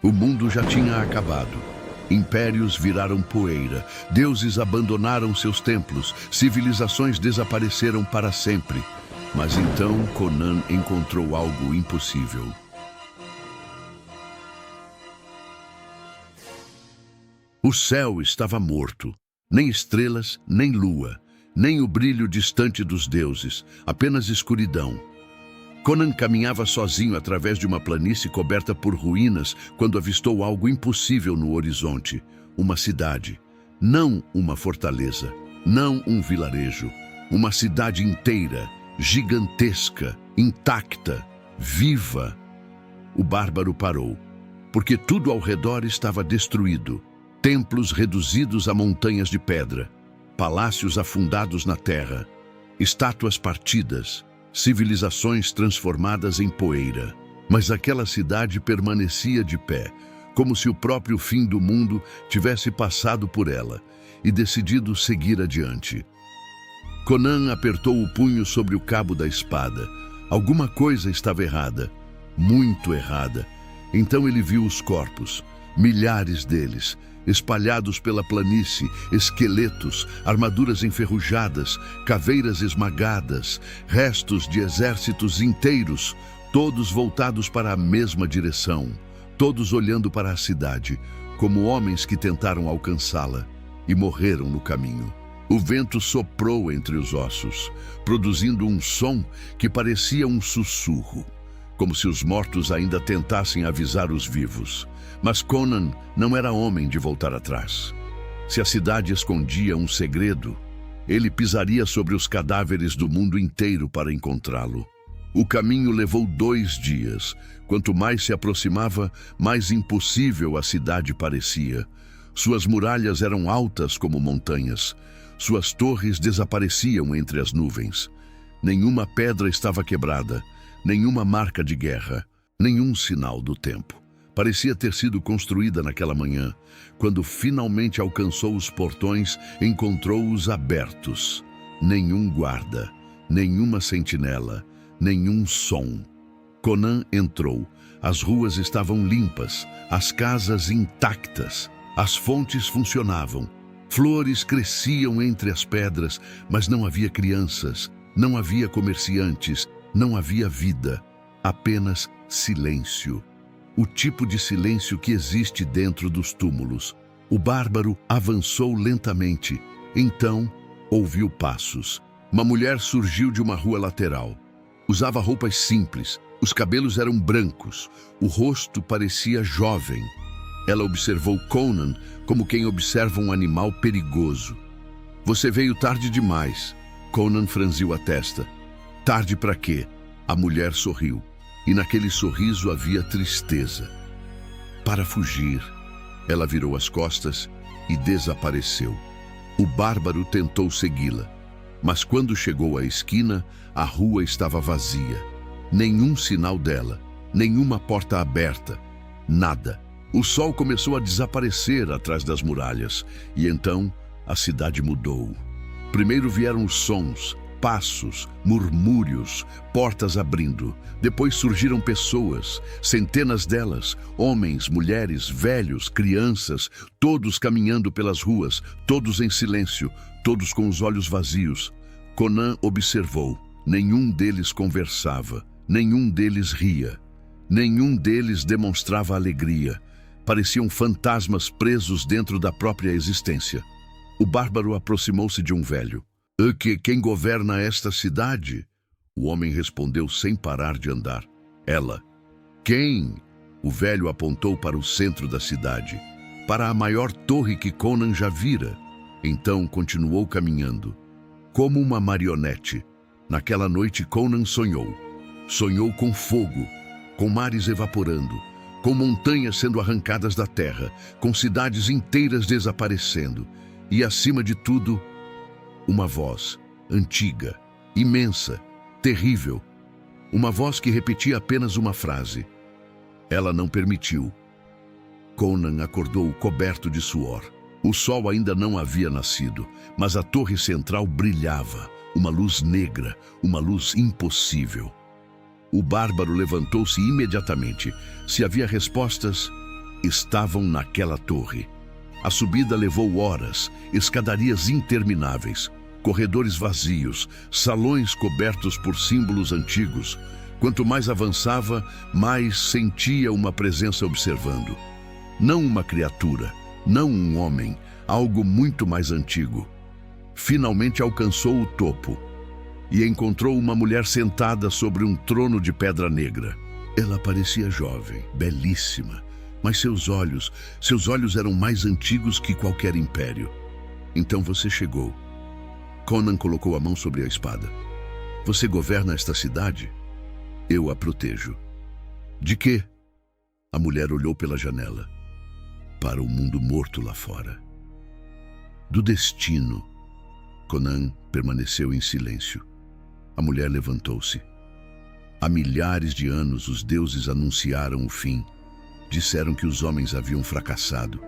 O mundo já tinha acabado. Impérios viraram poeira, deuses abandonaram seus templos, civilizações desapareceram para sempre. Mas então Conan encontrou algo impossível. O céu estava morto. Nem estrelas, nem lua, nem o brilho distante dos deuses, apenas escuridão. Conan caminhava sozinho através de uma planície coberta por ruínas quando avistou algo impossível no horizonte. Uma cidade. Não uma fortaleza, não um vilarejo. Uma cidade inteira, gigantesca, intacta, viva. O bárbaro parou, porque tudo ao redor estava destruído. Templos reduzidos a montanhas de pedra, palácios afundados na terra, estátuas partidas, civilizações transformadas em poeira. Mas aquela cidade permanecia de pé, como se o próprio fim do mundo tivesse passado por ela e decidido seguir adiante. Conan apertou o punho sobre o cabo da espada. Alguma coisa estava errada, muito errada. Então ele viu os corpos, milhares deles, espalhados pela planície, esqueletos, armaduras enferrujadas, caveiras esmagadas, restos de exércitos inteiros, todos voltados para a mesma direção, todos olhando para a cidade, como homens que tentaram alcançá-la e morreram no caminho. O vento soprou entre os ossos, produzindo um som que parecia um sussurro, como se os mortos ainda tentassem avisar os vivos. Mas Conan não era homem de voltar atrás. Se a cidade escondia um segredo, ele pisaria sobre os cadáveres do mundo inteiro para encontrá-lo. O caminho levou 2 dias. Quanto mais se aproximava, mais impossível a cidade parecia. Suas muralhas eram altas como montanhas. Suas torres desapareciam entre as nuvens. Nenhuma pedra estava quebrada, nenhuma marca de guerra, nenhum sinal do tempo. Parecia ter sido construída naquela manhã. Quando finalmente alcançou os portões, encontrou-os abertos. Nenhum guarda, nenhuma sentinela, nenhum som. Conan entrou. As ruas estavam limpas, as casas intactas, as fontes funcionavam. Flores cresciam entre as pedras, mas não havia crianças, não havia comerciantes, não havia vida, apenas silêncio. O tipo de silêncio que existe dentro dos túmulos. O bárbaro avançou lentamente. Então, ouviu passos. Uma mulher surgiu de uma rua lateral. Usava roupas simples. Os cabelos eram brancos. O rosto parecia jovem. Ela observou Conan como quem observa um animal perigoso. Você veio tarde demais. Conan franziu a testa. Tarde para quê? A mulher sorriu. E naquele sorriso havia tristeza. Para fugir, ela virou as costas e desapareceu. O bárbaro tentou segui-la, mas quando chegou à esquina, a rua estava vazia. Nenhum sinal dela, nenhuma porta aberta, nada. O sol começou a desaparecer atrás das muralhas, e então a cidade mudou. Primeiro vieram os sons, passos, murmúrios, portas abrindo. Depois surgiram pessoas, centenas delas, homens, mulheres, velhos, crianças, todos caminhando pelas ruas, todos em silêncio, todos com os olhos vazios. Conan observou. Nenhum deles conversava, nenhum deles ria, nenhum deles demonstrava alegria. Pareciam fantasmas presos dentro da própria existência. O bárbaro aproximou-se de um velho. Quem governa esta cidade? O homem respondeu sem parar de andar. Ela. Quem? O velho apontou para o centro da cidade, para a maior torre que Conan já vira. Então continuou caminhando. Como uma marionete. Naquela noite Conan sonhou. Sonhou com fogo, com mares evaporando, com montanhas sendo arrancadas da terra, com cidades inteiras desaparecendo. E acima de tudo, uma voz, antiga, imensa, terrível. Uma voz que repetia apenas uma frase. Ela não permitiu. Conan acordou coberto de suor. O sol ainda não havia nascido, mas a torre central brilhava. Uma luz negra, uma luz impossível. O bárbaro levantou-se imediatamente. Se havia respostas, estavam naquela torre. A subida levou horas, escadarias intermináveis, corredores vazios, salões cobertos por símbolos antigos. Quanto mais avançava, mais sentia uma presença observando. Não uma criatura, não um homem, algo muito mais antigo. Finalmente alcançou o topo e encontrou uma mulher sentada sobre um trono de pedra negra. Ela parecia jovem, belíssima, mas seus olhos eram mais antigos que qualquer império. Então você chegou. Conan colocou a mão sobre a espada. Você governa esta cidade? Eu a protejo. De quê? A mulher olhou pela janela. Para o mundo morto lá fora. Do destino. Conan permaneceu em silêncio. A mulher levantou-se. Há milhares de anos os deuses anunciaram o fim. Disseram que os homens haviam fracassado.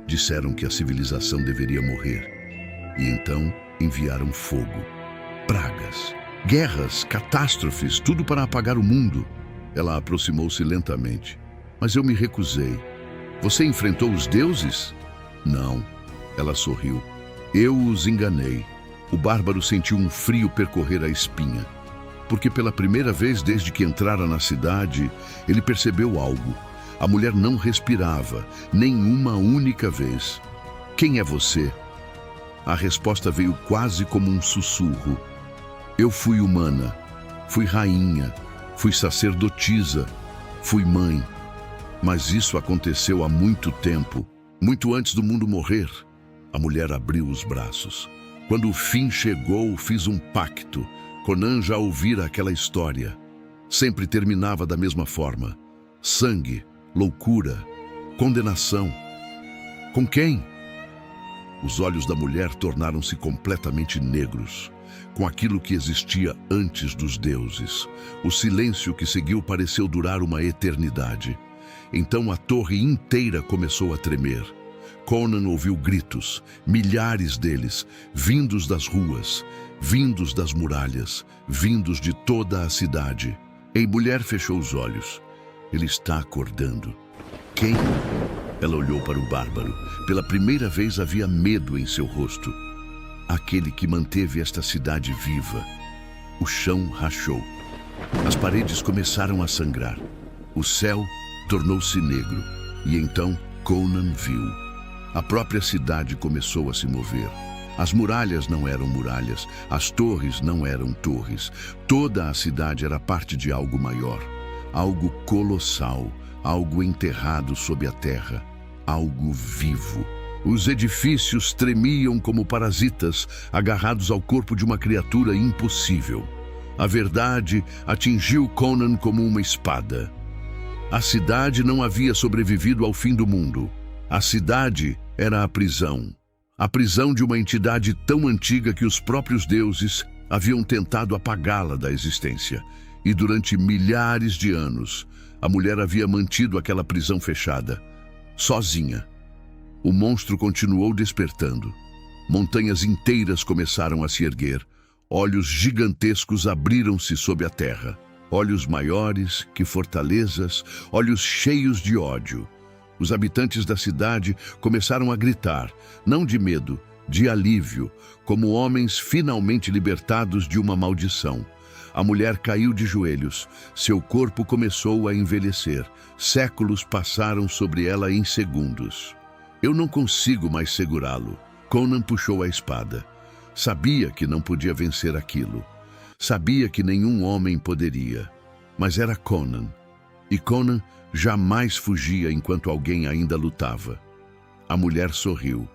Disseram que a civilização deveria morrer. E então enviaram fogo, pragas, guerras, catástrofes, tudo para apagar o mundo. Ela aproximou-se lentamente. Mas eu me recusei. Você enfrentou os deuses? Não. Ela sorriu. Eu os enganei. O bárbaro sentiu um frio percorrer a espinha. Porque pela primeira vez desde que entrara na cidade, ele percebeu algo. A mulher não respirava, nem uma única vez. Quem é você? A resposta veio quase como um sussurro. Eu fui humana, fui rainha, fui sacerdotisa, fui mãe. Mas isso aconteceu há muito tempo, muito antes do mundo morrer. A mulher abriu os braços. Quando o fim chegou, fiz um pacto. Conan já ouvira aquela história. Sempre terminava da mesma forma. Sangue, loucura, condenação. Com quem? Os olhos da mulher tornaram-se completamente negros, com aquilo que existia antes dos deuses. O silêncio que seguiu pareceu durar uma eternidade. Então a torre inteira começou a tremer. Conan ouviu gritos, milhares deles, vindos das ruas, vindos das muralhas, vindos de toda a cidade. A mulher fechou os olhos. Ele está acordando. Quem? Ela olhou para o bárbaro. Pela primeira vez havia medo em seu rosto. Aquele que manteve esta cidade viva. O chão rachou. As paredes começaram a sangrar. O céu tornou-se negro. E então Conan viu. A própria cidade começou a se mover. As muralhas não eram muralhas, as torres não eram torres. Toda a cidade era parte de algo maior, algo colossal, algo enterrado sob a terra, algo vivo. Os edifícios tremiam como parasitas agarrados ao corpo de uma criatura impossível. A verdade atingiu Conan como uma espada. A cidade não havia sobrevivido ao fim do mundo. A cidade era a prisão de uma entidade tão antiga que os próprios deuses haviam tentado apagá-la da existência. E durante milhares de anos, a mulher havia mantido aquela prisão fechada, sozinha. O monstro continuou despertando. Montanhas inteiras começaram a se erguer. Olhos gigantescos abriram-se sob a terra. Olhos maiores que fortalezas, olhos cheios de ódio. Os habitantes da cidade começaram a gritar, não de medo, de alívio, como homens finalmente libertados de uma maldição. A mulher caiu de joelhos. Seu corpo começou a envelhecer. Séculos passaram sobre ela em segundos. Eu não consigo mais segurá-lo. Conan puxou a espada. Sabia que não podia vencer aquilo. Sabia que nenhum homem poderia. Mas era Conan. E Conan jamais fugia enquanto alguém ainda lutava. A mulher sorriu.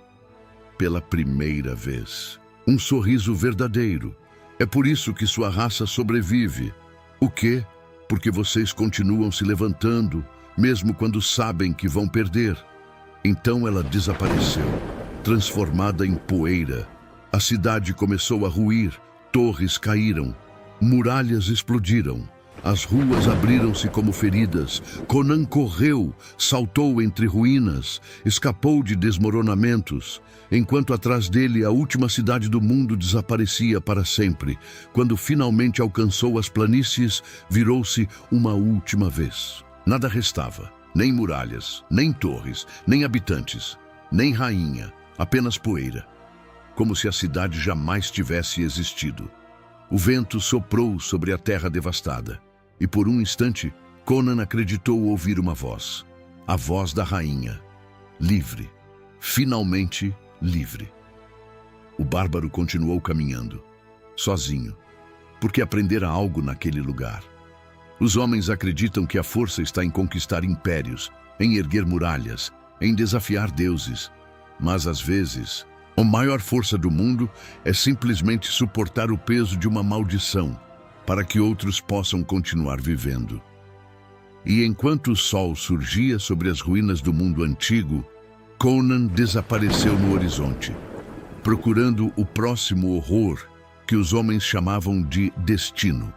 Pela primeira vez. Um sorriso verdadeiro. É por isso que sua raça sobrevive. O quê? Porque vocês continuam se levantando, mesmo quando sabem que vão perder. Então ela desapareceu, transformada em poeira. A cidade começou a ruir, torres caíram, muralhas explodiram. As ruas abriram-se como feridas. Conan correu, saltou entre ruínas, escapou de desmoronamentos, enquanto atrás dele a última cidade do mundo desaparecia para sempre. Quando finalmente alcançou as planícies, virou-se uma última vez. Nada restava, Nem muralhas, nem torres, nem habitantes, nem rainha, apenas poeira. Como se a cidade jamais tivesse existido. O vento soprou sobre a terra devastada, e por um instante, Conan acreditou ouvir uma voz. A voz da rainha. Livre. Finalmente livre. O bárbaro continuou caminhando, sozinho, porque aprendera algo naquele lugar. Os homens acreditam que a força está em conquistar impérios, em erguer muralhas, em desafiar deuses. Mas, às vezes, a maior força do mundo é simplesmente suportar o peso de uma maldição, para que outros possam continuar vivendo. E enquanto o sol surgia sobre as ruínas do mundo antigo, Conan desapareceu no horizonte, procurando o próximo horror que os homens chamavam de destino.